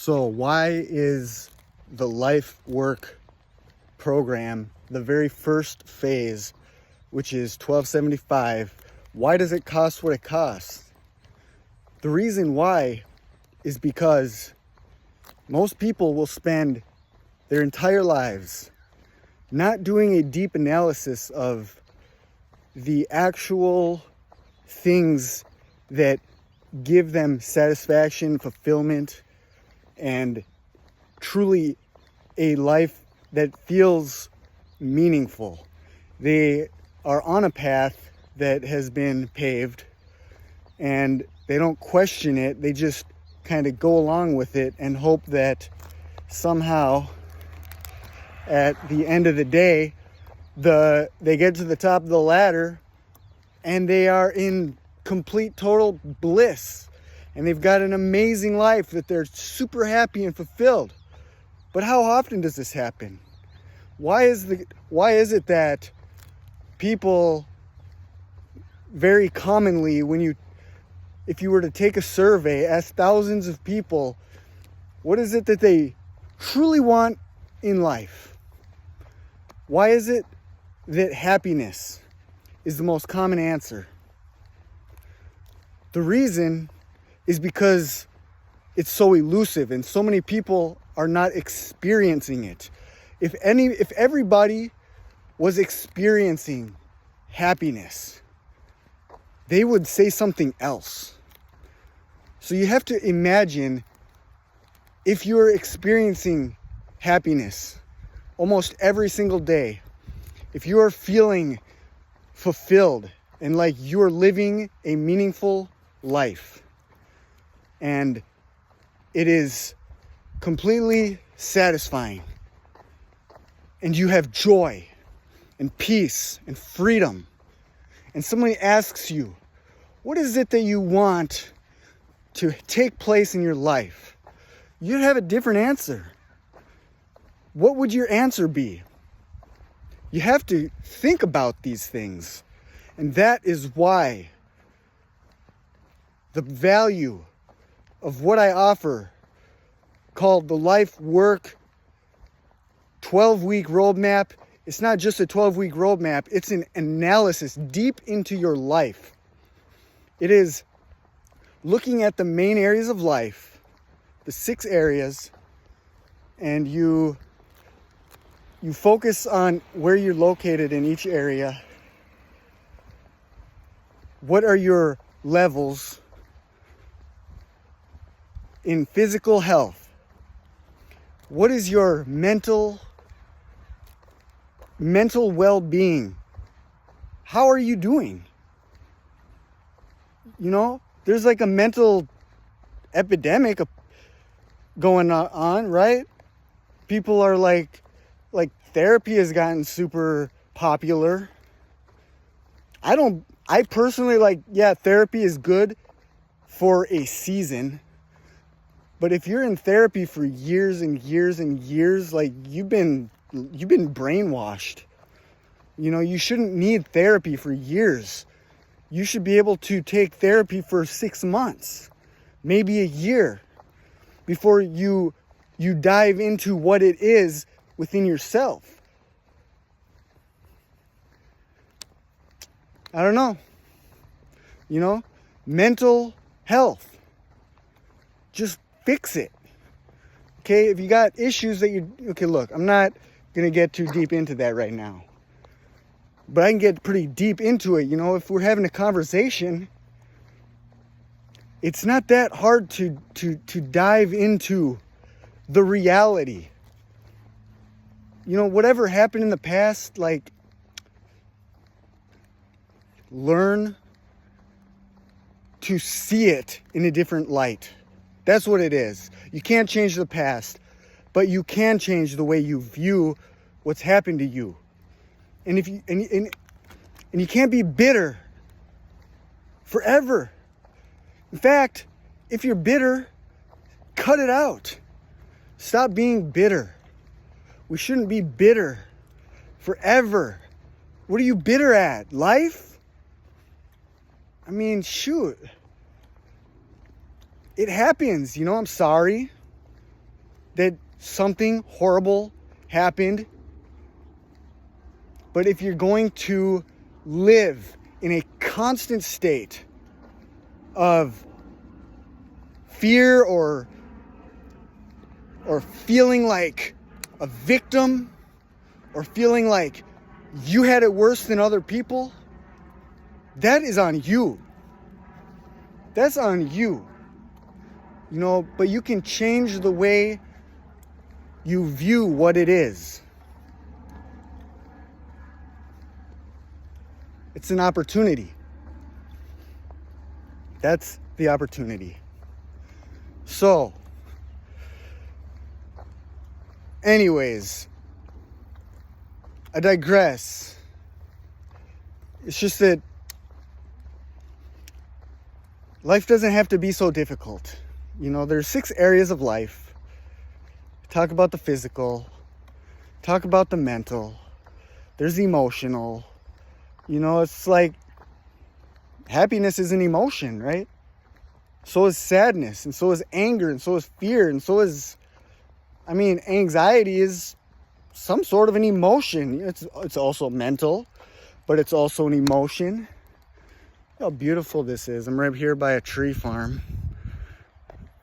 So why is the life work program, the very first phase, which is $12.75, why does it cost what it costs? The reason why is because most people will spend their entire lives not doing a deep analysis of the actual things that give them satisfaction, fulfillment, and truly a life that feels meaningful. They are on a path that has been paved and they don't question it. They just kind of go along with it and hope that somehow at the end of the day, they get to the top of the ladder and they are in complete total bliss and they've got an amazing life that they're super happy and fulfilled. But how often does this happen? Why is it that people very commonly, if you were to take a survey, ask thousands of people, what is it that they truly want in life? Why is it that happiness is the most common answer? The reason is because it's so elusive and so many people are not experiencing it. If everybody was experiencing happiness, they would say something else. So you have to imagine, if you're experiencing happiness almost every single day, if you are feeling fulfilled and like you're living a meaningful life, and it is completely satisfying, and you have joy and peace and freedom, and somebody asks you, what is it that you want to take place in your life? You'd have a different answer. What would your answer be? You have to think about these things. And that is why the value of what I offer, called the Life Work 12-week roadmap, it's not just a 12-week roadmap, it's an analysis deep into your life. It is looking at the main areas of life, the 6 areas, and you focus on where you're located in each area. What are your levels in physical health? What is your mental well-being? How are you doing? You know, there's like a mental epidemic going on, right? People are like therapy has gotten super popular. I personally therapy is good for a season. But if you're in therapy for years and years and years, like you've been brainwashed. You know, you shouldn't need therapy for years. You should be able to take therapy for 6 months, maybe a year, before you dive into what it is within yourself. I don't know. You know, mental health. Just fix it. Okay, if you got issues that look, I'm not going to get too deep into that right now. But I can get pretty deep into it. You know, if we're having a conversation, it's not that hard to dive into the reality. You know, whatever happened in the past, like, learn to see it in a different light. That's what it is. You can't change the past, but you can change the way you view what's happened to you. And you can't be bitter forever. In fact, if you're bitter, cut it out. Stop being bitter. We shouldn't be bitter forever. What are you bitter at? Life? I mean, shoot. It happens, you know, I'm sorry. that something horrible happened. But if you're going to live in a constant state of fear or feeling like a victim, or feeling like you had it worse than other people, that is on you. That's on you. You know, but you can change the way you view what it is. It's an opportunity. That's the opportunity. So, anyways, I digress. It's just that life doesn't have to be so difficult. You know, there's 6 areas of life. Talk about the physical, talk about the mental, there's the emotional. You know, it's like happiness is an emotion, right? So is sadness, and so is anger, and so is fear, and so is, anxiety is some sort of an emotion. It's also mental, but it's also an emotion. How beautiful this is. I'm right here by a tree farm.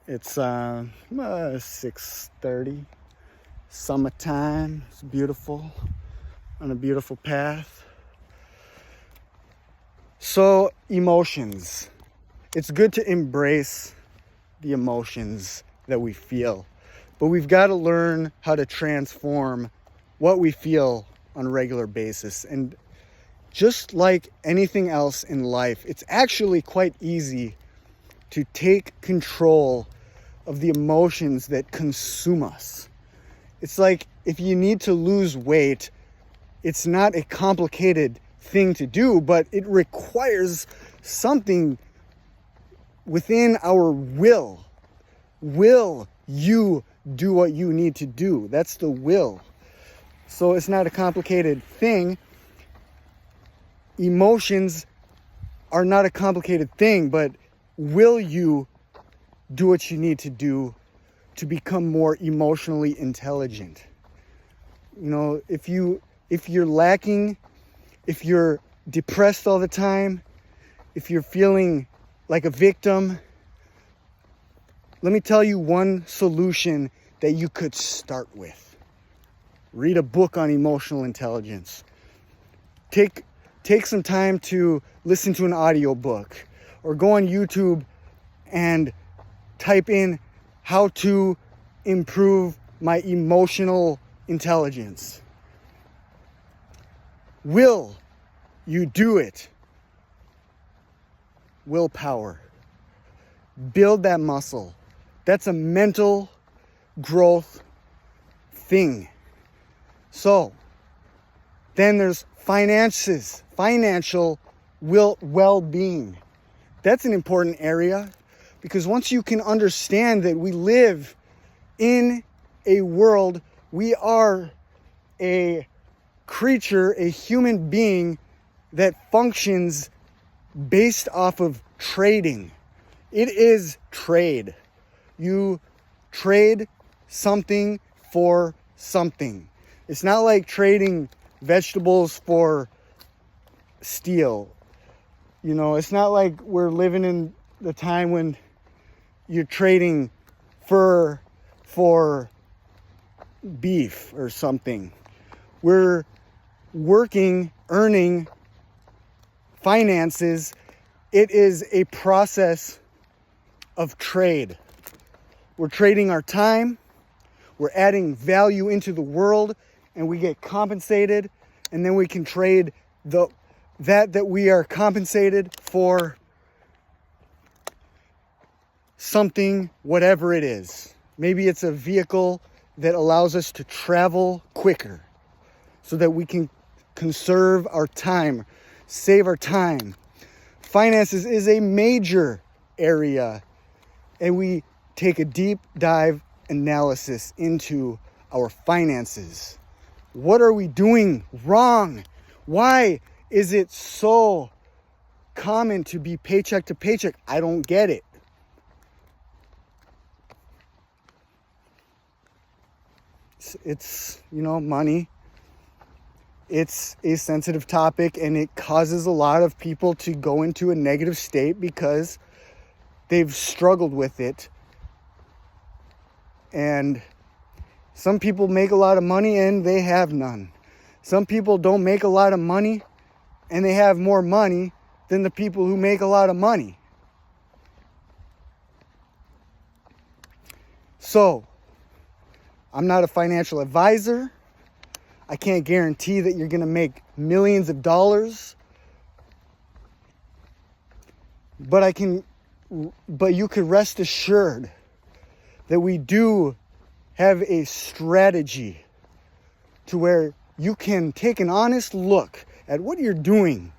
It's 6:30, summertime. It's beautiful, on a beautiful path. So, emotions. It's good to embrace the emotions that we feel, but we've got to learn how to transform what we feel on a regular basis. And just like anything else in life, it's actually quite easy to take control of the emotions that consume us. It's like if you need to lose weight, it's not a complicated thing to do, but it requires something within our will. Will you do what you need to do? That's the will. So it's not a complicated thing. Emotions are not a complicated thing, but will you do what you need to do to become more emotionally intelligent? You know, if you're lacking, if you're depressed all the time, if you're feeling like a victim, let me tell you one solution that you could start with. Read a book on emotional intelligence. Take some time to listen to an audiobook, or go on YouTube and type in how to improve my emotional intelligence. Will you do it? Willpower. Build that muscle. That's a mental growth thing. So, then there's finances, financial well-being. That's an important area, because once you can understand that we live in a world, we are a creature, a human being that functions based off of trading. It is trade. You trade something for something. It's not like trading vegetables for steel. You know, it's not like we're living in the time when you're trading fur for beef or something. We're working, earning finances. It is a process of trade. We're trading our time, we're adding value into the world, and we get compensated, and then we can trade that we are compensated for something, whatever it is. Maybe it's a vehicle that allows us to travel quicker so that we can conserve our time, save our time. Finances is a major area, and we take a deep dive analysis into our finances. What are we doing wrong? Why is it so common to be paycheck to paycheck? I don't get it. It's money. It's a sensitive topic, and it causes a lot of people to go into a negative state because they've struggled with it. And some people make a lot of money and they have none. Some people don't make a lot of money and they have more money than the people who make a lot of money. So, I'm not a financial advisor. I can't guarantee that you're going to make millions of dollars. But you could rest assured that we do have a strategy to where you can take an honest look at what you're doing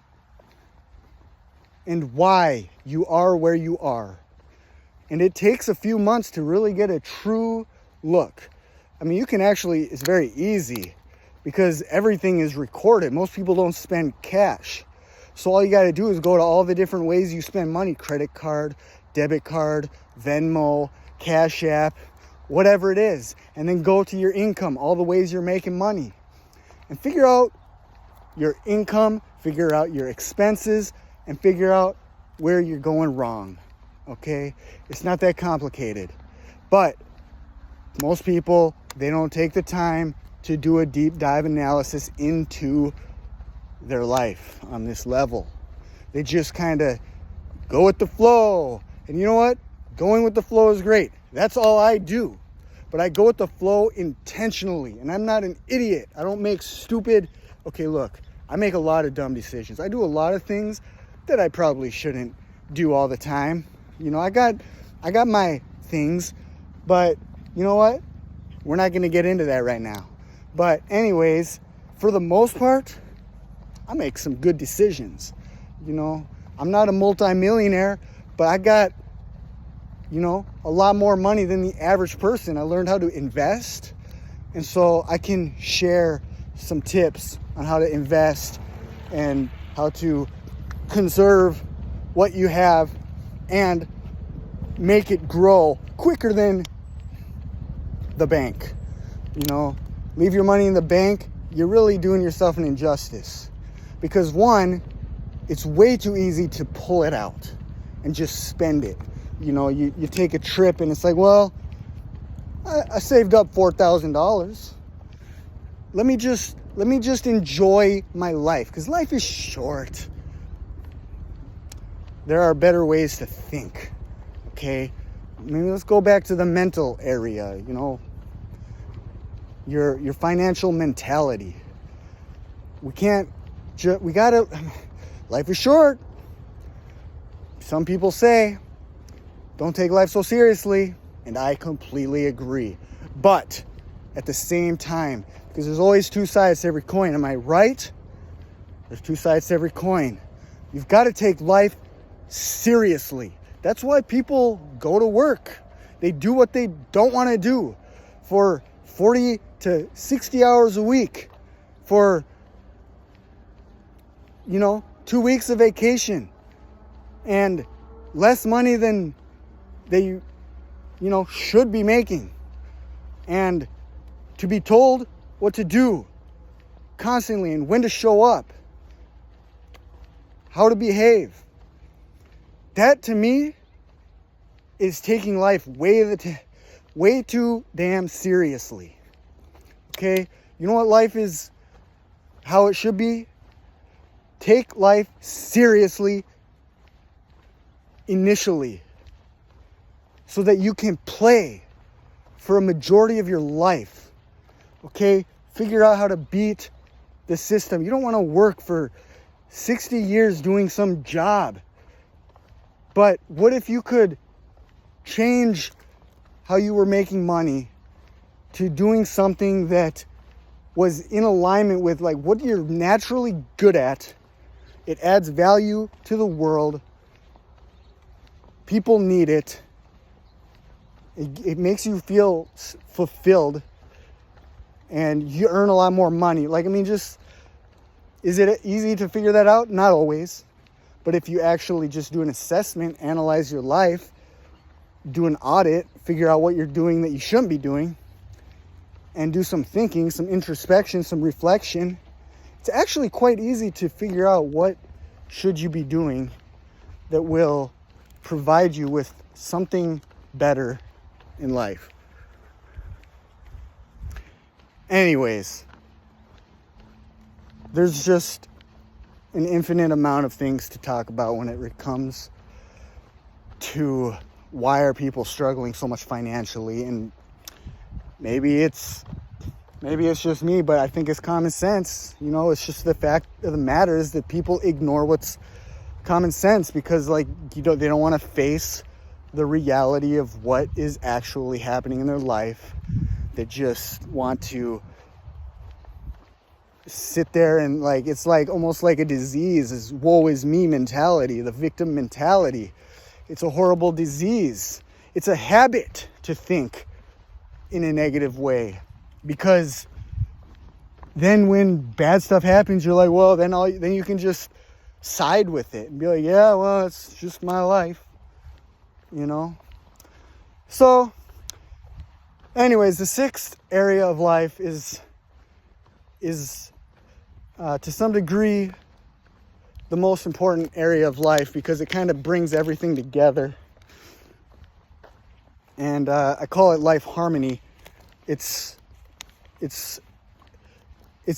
and why you are where you are. And it takes a few months to really get a true look. I mean, it's very easy because everything is recorded. Most people don't spend cash. So all you got to do is go to all the different ways you spend money: credit card, debit card, Venmo, Cash App, whatever it is. And then go to your income, all the ways you're making money. And figure out your income, figure out your expenses, and figure out where you're going wrong. Okay? It's not that complicated. But most people, they don't take the time to do a deep dive analysis into their life on this level. They just kind of go with the flow. And you know what? Going with the flow is great. That's all I do. But I go with the flow intentionally. And I'm not an idiot. I don't make stupid... Okay, look. I make a lot of dumb decisions. I do a lot of things that I probably shouldn't do all the time. I got my things. But you know what? We're not going to get into that right now. But anyways, for the most part, I make some good decisions. I'm not a multimillionaire, but I got, a lot more money than the average person. I learned how to invest. And so I can share some tips on how to invest and how to conserve what you have and make it grow quicker than the bank. Leave your money in the bank, you're really doing yourself an injustice. Because one, it's way too easy to pull it out and just spend it. You take a trip and it's like, well, I saved up $4,000. Let me just enjoy my life, because life is short. There are better ways to think. Okay? Maybe let's go back to the mental area, your financial mentality. Life is short. Some people say, don't take life so seriously, and I completely agree. But at the same time, because there's always two sides to every coin, am I right? There's two sides to every coin. You've got to take life seriously. That's why people go to work. They do what they don't want to do for 40 to 60 hours a week, for 2 weeks of vacation, and less money than they should be making, and to be told what to do constantly and when to show up, how to behave. That to me is taking life way too damn seriously. Okay? You know what life is, how it should be? Take life seriously initially so that you can play for a majority of your life. Okay? Figure out how to beat the system. You don't want to work for 60 years doing some job. But what if you could change how you were making money to doing something that was in alignment with what you're naturally good at? It adds value to the world. People need it. It makes you feel fulfilled. And you earn a lot more money. Is it easy to figure that out? Not always. But if you actually just do an assessment, analyze your life, do an audit, figure out what you're doing that you shouldn't be doing, and do some thinking, some introspection, some reflection, it's actually quite easy to figure out what should you be doing that will provide you with something better in life. Anyways, there's just an infinite amount of things to talk about when it comes to why are people struggling so much financially. And maybe it's just me, but I think it's common sense. You know, it's just the fact of the matter is that people ignore what's common sense because, like, they don't want to face the reality of what is actually happening in their life. They just want to sit there and, like, it's like almost like a disease, is woe is me mentality, the victim mentality. It's a horrible disease. It's a habit to think in a negative way, because then when bad stuff happens, you're like, well, then you can just side with it and be like, yeah, well, it's just my life, you know. So anyways, the sixth area of life is to some degree the most important area of life, because it kind of brings everything together. And I call it life harmony. It's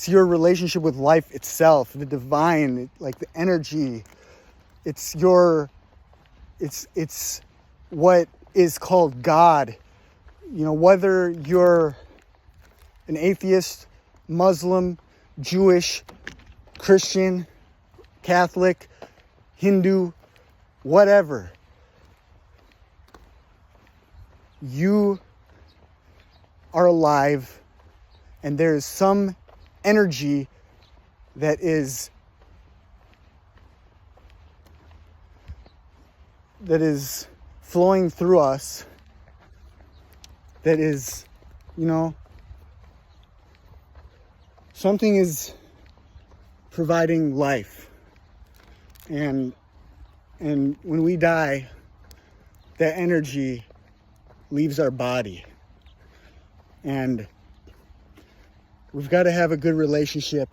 your relationship with life itself, the divine, like the energy. It's what is called God. You know, whether you're an atheist, Muslim, Jewish, Christian, Catholic, Hindu, whatever, you are alive, and there is some energy that is flowing through us, that is, you know, something is providing life. And when we die, that energy leaves our body. And we've got to have a good relationship.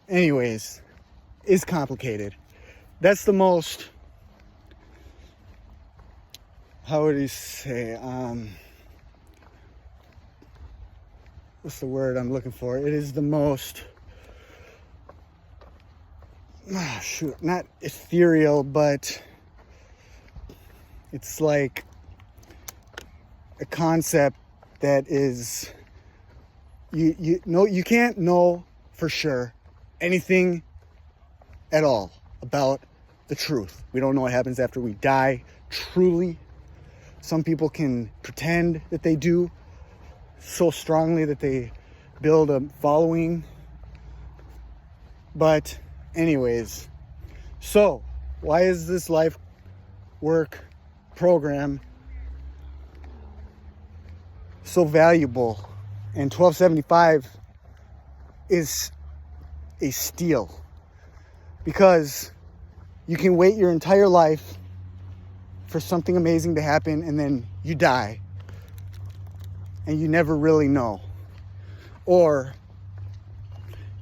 Anyways, it's complicated. That's the most, how would you say, what's the word I'm looking for? It is the most, not ethereal, but it's like a concept that is, you can't know for sure anything at all about the truth. We don't know what happens after we die, truly. Some people can pretend that they do so strongly that they build a following. But anyways, so why is this life work program so valuable? And 1275 is a steal, because you can wait your entire life for something amazing to happen, and then you die and you never really know. Or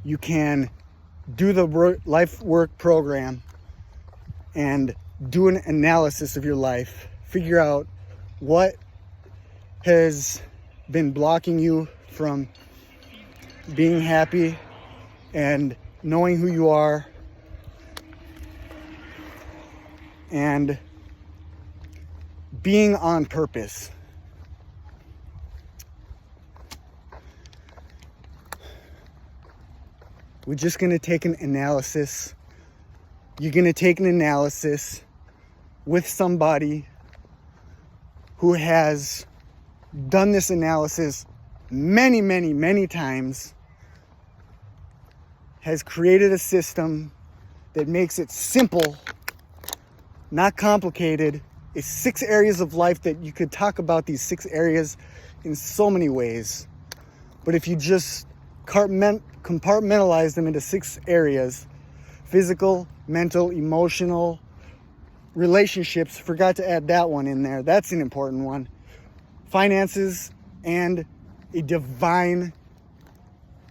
you can do the life work program and do an analysis of your life, figure out what has been blocking you from being happy and knowing who you are, and being on purpose. We're just going to take an analysis. You're going to take an analysis with somebody who has done this analysis many, many, many times, has created a system that makes it simple, not complicated. It's 6 areas of life that you could talk about, these 6 areas in so many ways. But if you just compartmentalize them into 6 areas: physical, mental, emotional, relationships, forgot to add that one in there. That's an important one. Finances, and a divine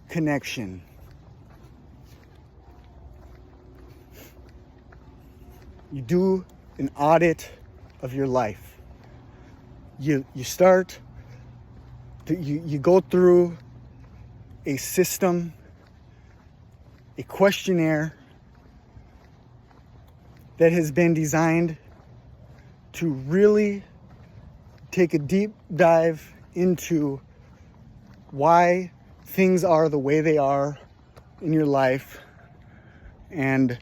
connection. You do an audit of your life. You go through a system, a questionnaire that has been designed to really take a deep dive into why things are the way they are in your life, and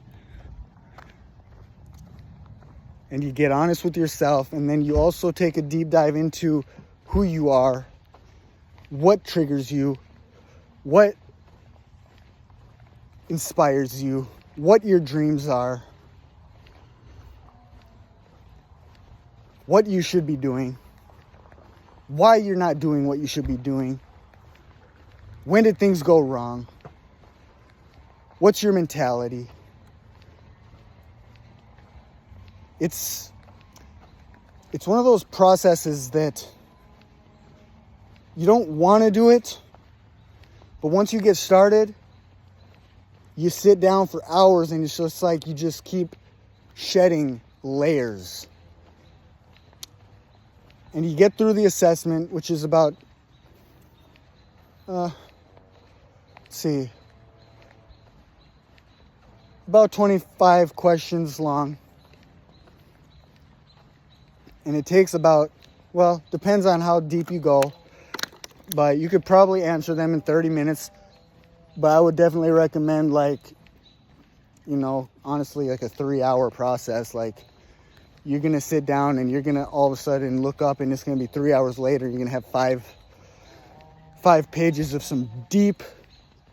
you get honest with yourself, and then you also take a deep dive into who you are, what triggers you, what inspires you, what your dreams are, what you should be doing, why you're not doing what you should be doing, when did things go wrong, what's your mentality. It's one of those processes that you don't want to do it, but once you get started, you sit down for hours and it's just like you just keep shedding layers. And you get through the assessment, which is about, about 25 questions long. And it takes about, depends on how deep you go, but you could probably answer them in 30 minutes. But I would definitely recommend, honestly, like a 3-hour process. Like, you're going to sit down and you're going to all of a sudden look up and it's going to be 3 hours later. You're going to have five pages of some deep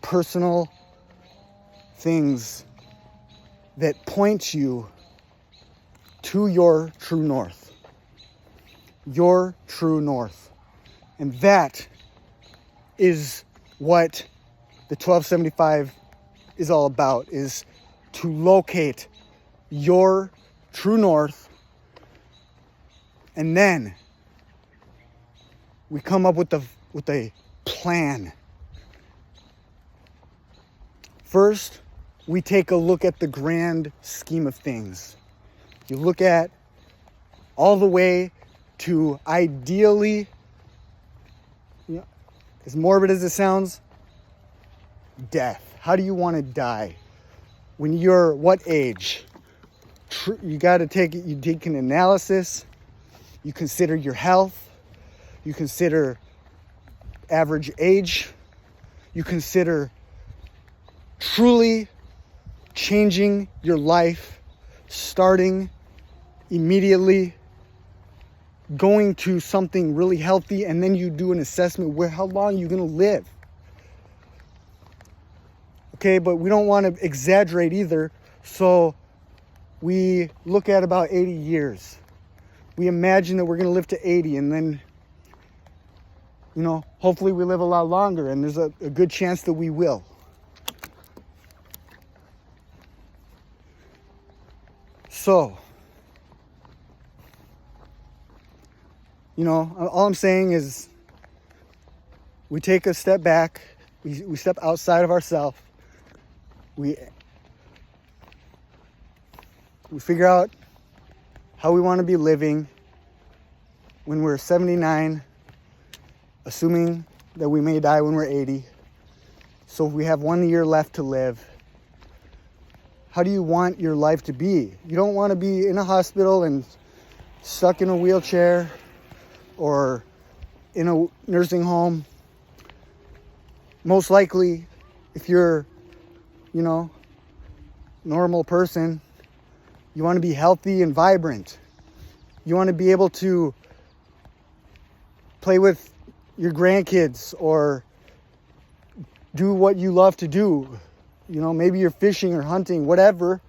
personal things that point you to your true north. Your true north. And that is what the 1275 is all about, is to locate your true north. And then we come up with a plan. First, we take a look at the grand scheme of things. You look at all the way to ideally, as morbid as it sounds, death. How do you want to die? When you're what age? You got to take it. You take an analysis. You consider your health. You consider average age. You consider truly changing your life, starting immediately, going to something really healthy, and then you do an assessment where how long you're going to live. Okay, but we don't want to exaggerate either, so we look at about 80 years. We imagine that we're going to live to 80, and then, hopefully we live a lot longer, and there's a good chance that we will. So, all I'm saying is we take a step back, we step outside of ourselves, we figure out how we want to be living when we're 79, assuming that we may die when we're 80. So we have 1 year left to live. How do you want your life to be? You don't want to be in a hospital and stuck in a wheelchair or in a nursing home. Most likely, if you're, normal person, you want to be healthy and vibrant. You want to be able to play with your grandkids or do what you love to do. Maybe you're fishing or hunting, whatever.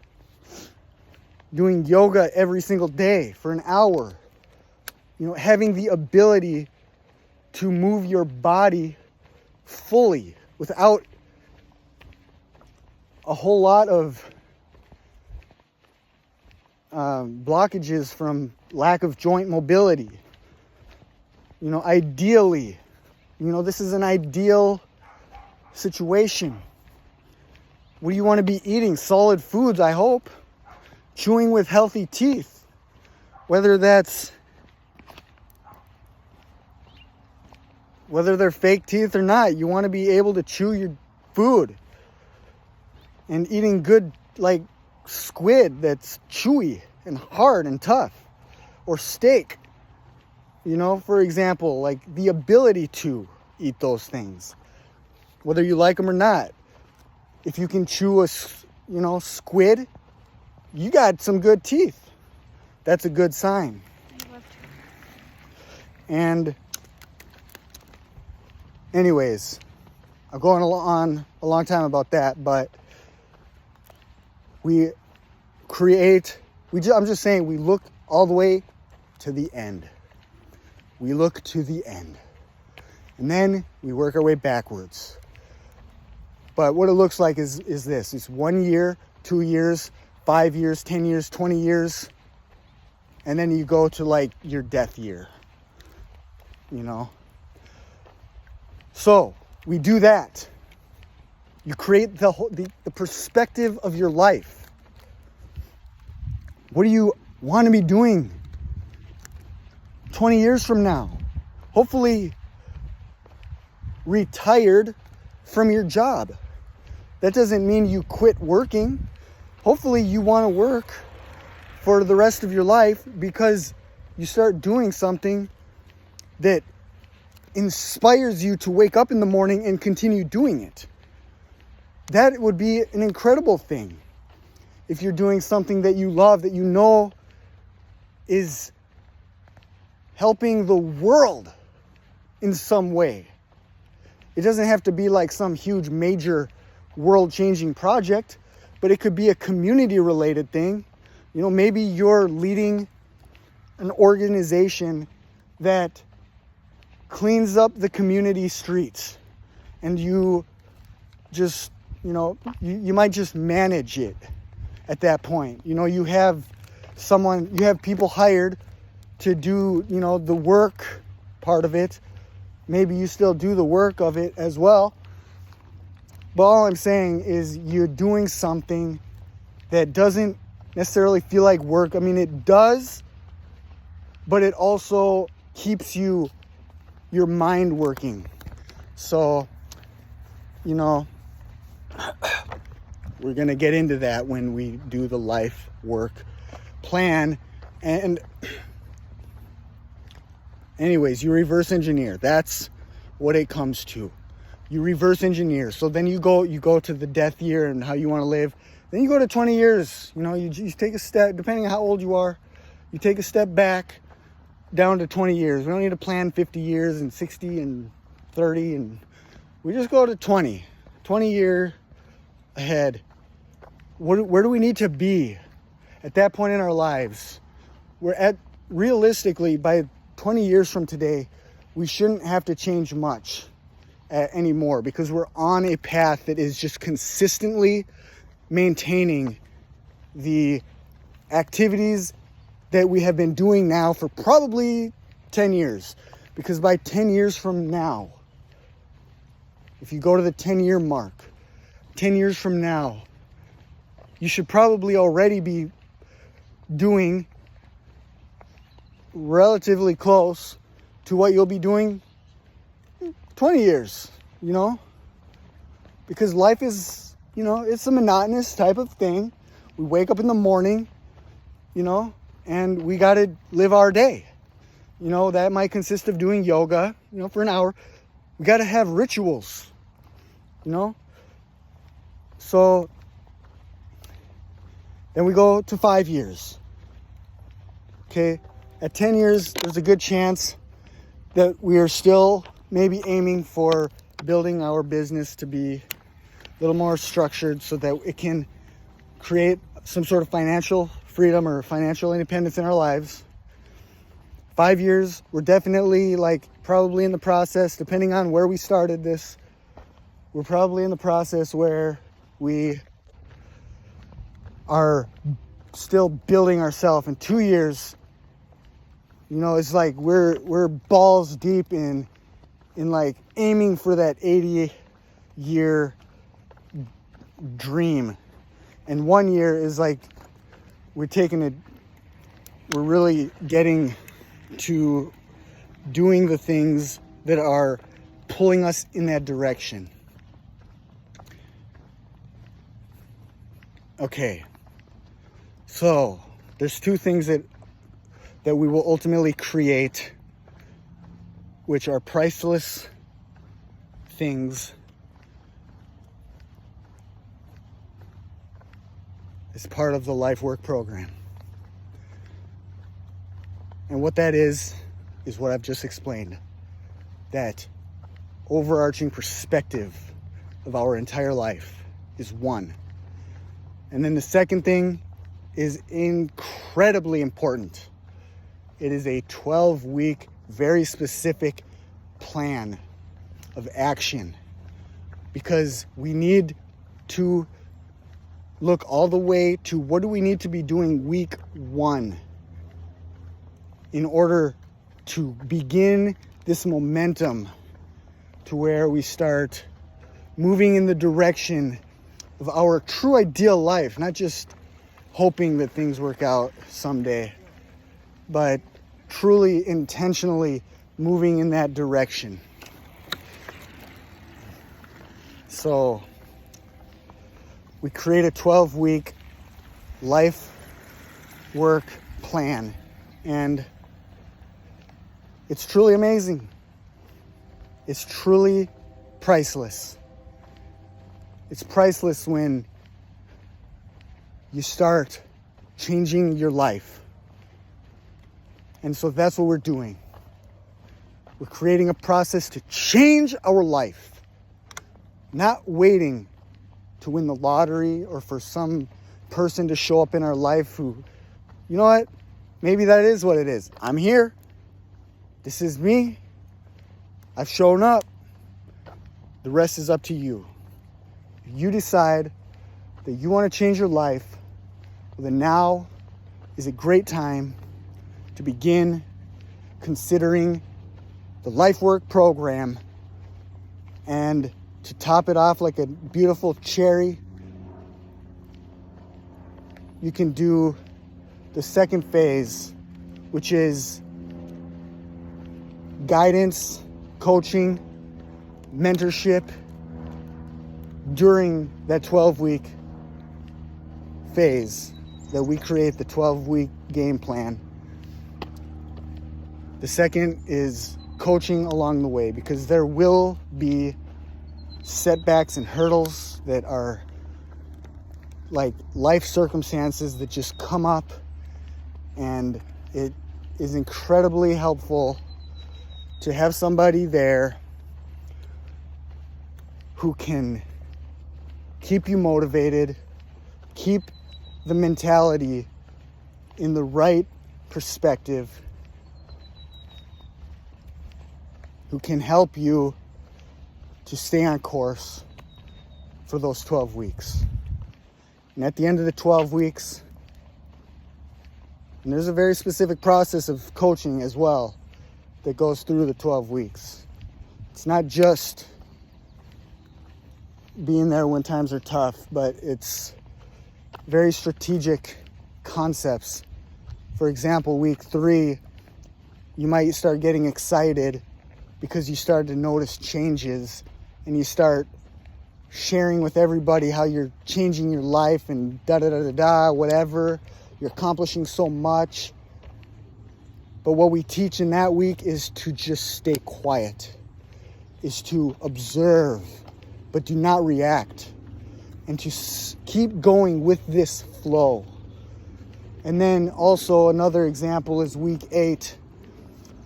Doing yoga every single day for an hour. Having the ability to move your body fully without a whole lot of blockages from lack of joint mobility. Ideally, This is an ideal situation. What do you want to be eating? Solid foods, I hope. Chewing with healthy teeth. Whether they're fake teeth or not, you want to be able to chew your food. And eating good, like squid that's chewy and hard and tough. Or steak. For example, like the ability to eat those things. Whether you like them or not. If you can chew a, squid, you got some good teeth. That's a good sign. And anyways, I'm going on a long time about that, but I'm just saying, we look all the way to the end. We look to the end. And then we work our way backwards. But what it looks like is this. It's 1 year, 2 years, 5 years, 10 years, 20 years. And then you go to like your death year. So we do that. You create the perspective of your life. What do you want to be doing 20 years from now? Hopefully retired from your job. That doesn't mean you quit working. Hopefully you want to work for the rest of your life because you start doing something that inspires you to wake up in the morning and continue doing it. That would be an incredible thing. If you're doing something that you love, that you know is helping the world in some way. It doesn't have to be like some huge major world-changing project, but it could be a community-related thing. Maybe you're leading an organization that cleans up the community streets, and you just, you might just manage it at that point. You have people hired to do, the work part of it. Maybe you still do the work of it as well. But all I'm saying is you're doing something that doesn't necessarily feel like work. I mean, it does, but it also keeps your mind working. So, we're going to get into that when we do the life work plan. And anyways, you reverse engineer. That's what it comes to. You reverse engineer. So then you go to the death year and how you want to live. Then you go to 20 years. You take a step, depending on how old you are, you take a step back down to 20 years. We don't need to plan 50 years and 60 and 30. And we just go to 20 year ahead. Where do we need to be at that point in our lives? Realistically, by 20 years from today, we shouldn't have to change much anymore because we're on a path that is just consistently maintaining the activities that we have been doing now for probably 10 years. Because by 10 years from now, if you go to the 10-year mark, 10 years from now, you should probably already be doing relatively close to what you'll be doing 20 years, because life is, it's a monotonous type of thing. We wake up in the morning, and we got to live our day. That might consist of doing yoga, for an hour. We got to have rituals, So then we go to 5 years. Okay. At 10 years, there's a good chance that we are still maybe aiming for building our business to be a little more structured so that it can create some sort of financial freedom or financial independence in our lives. 5 years, we're definitely probably in the process, depending on where we started this, we're probably in the process where we are still building ourselves. In 2 years, it's like we're balls deep in in like aiming for that 80-year dream. And 1 year is like we're really getting to doing the things that are pulling us in that direction. Okay, so there's two things that we will ultimately create, which are priceless things as part of the Life Work program. And what that is what I've just explained. That overarching perspective of our entire life is one. And then the second thing is incredibly important. It is a 12-week, very specific plan of action, because we need to look all the way to what do we need to be doing week 1 in order to begin this momentum to where we start moving in the direction of our true ideal life, not just hoping that things work out someday, but truly intentionally moving in that direction. So we create a 12-week life work plan, and it's truly amazing. It's truly priceless. It's priceless when you start changing your life. And so that's what we're doing. We're creating a process to change our life, not waiting to win the lottery or for some person to show up in our life who, you know what? Maybe that is what it is. I'm here. This is me. I've shown up. The rest is up to you. If you decide that you want to change your life, well, then now is a great time to begin considering the Life Work program. And to top it off like a beautiful cherry, you can do the second phase, which is guidance, coaching, mentorship during that 12-week phase that we create the 12-week game plan. The second is coaching along the way, because there will be setbacks and hurdles that are like life circumstances that just come up, and it is incredibly helpful to have somebody there who can keep you motivated, keep the mentality in the right perspective, who can help you to stay on course for those 12 weeks. And at the end of the 12 weeks, and there's a very specific process of coaching as well that goes through the 12 weeks. It's not just being there when times are tough, but it's very strategic concepts. For example, week 3, you might start getting excited because you start to notice changes, and you start sharing with everybody how you're changing your life and whatever. You're accomplishing so much. But what we teach in that week is to just stay quiet, is to observe, but do not react, and to keep going with this flow. And then also another example is week 8.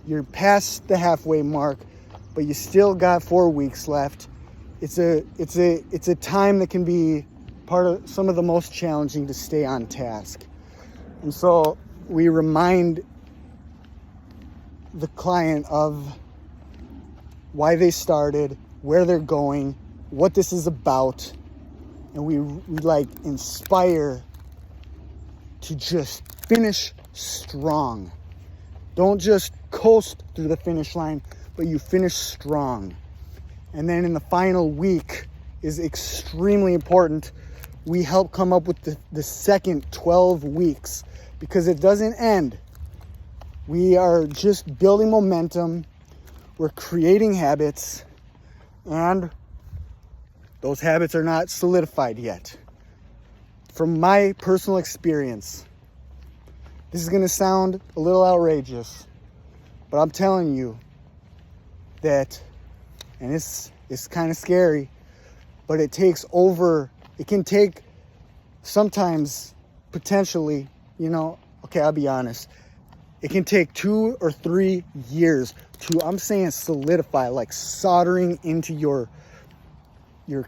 You're past the halfway mark, but you still got 4 weeks left. It's a time that can be part of some of the most challenging to stay on task. And so we remind the client of why they started, where they're going, what this is about, and we like inspire to just finish strong. Don't just coast through the finish line, but you finish strong. And then in the final week is extremely important. We help come up with the second 12 weeks because it doesn't end. We are just building momentum. We're creating habits, and those habits are not solidified yet. From my personal experience, this is going to sound a little outrageous, but I'm telling you that, and it's kind of scary, but it can take sometimes, potentially, okay, I'll be honest, it can take 2 or 3 years to, I'm saying, solidify, like soldering into your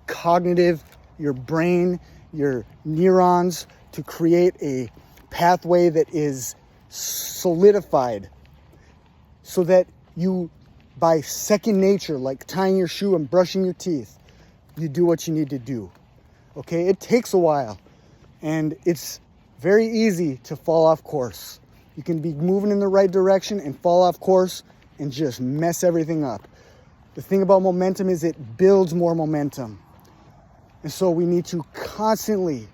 cognitive, your brain, your neurons, to create a pathway that is solidified so that you, by second nature, like tying your shoe and brushing your teeth, you do what you need to do. Okay, it takes a while, and it's very easy to fall off course. You can be moving in the right direction and fall off course and just mess everything up. The thing about momentum is it builds more momentum. And so we need to constantly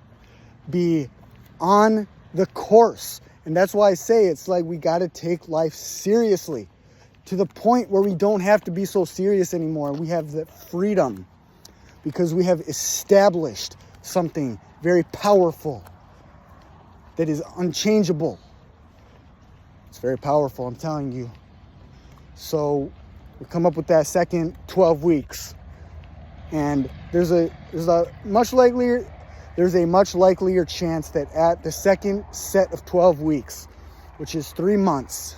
be on the course. And that's why I say it's like we got to take life seriously, to the point where we don't have to be so serious anymore. We have the freedom because we have established something very powerful that is unchangeable. It's very powerful, I'm telling you. So we come up with that second 12 weeks. And there's a much likelier chance that at the second set of 12 weeks, which is 3 months,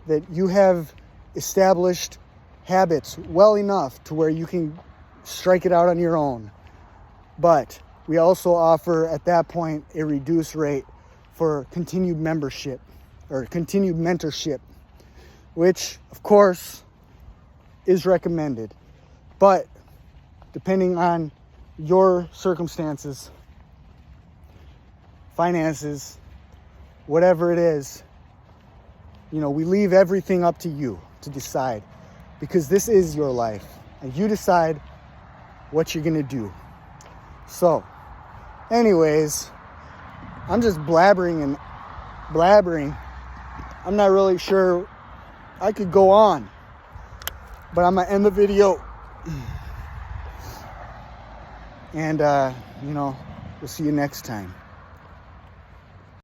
that you have established habits well enough to where you can strike it out on your own. But we also offer at that point a reduced rate for continued membership or continued mentorship, which of course is recommended. But depending on your circumstances, finances, whatever it is, we leave everything up to you to decide, because this is your life and you decide what you're going to do. So, anyways, I'm just blabbering. I'm not really sure I could go on, but I'm going to end the video. And, we'll see you next time.